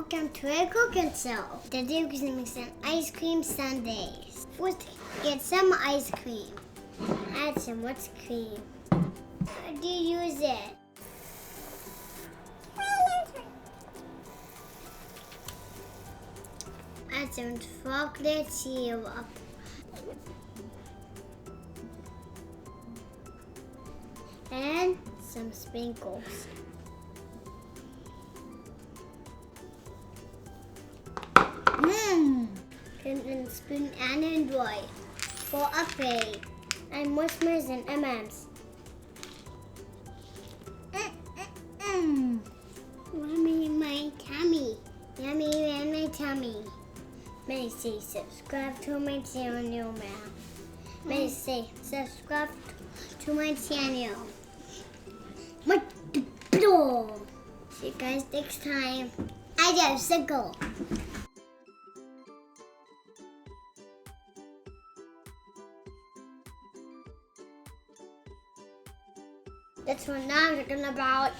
welcome to a cooking show. Today we're gonna make some ice cream sundaes. First, get some ice cream. Add some whipped cream. How do you use it? Add some chocolate syrup. And some sprinkles. Put in a spoon and enjoy. For Appétit and marshmallows and M&Ms. Yummy in my tummy. Yummy in my tummy. May say subscribe to my channel now. May say subscribe to my channel. See you guys next time. Adios, go. That's what now I'm talking about.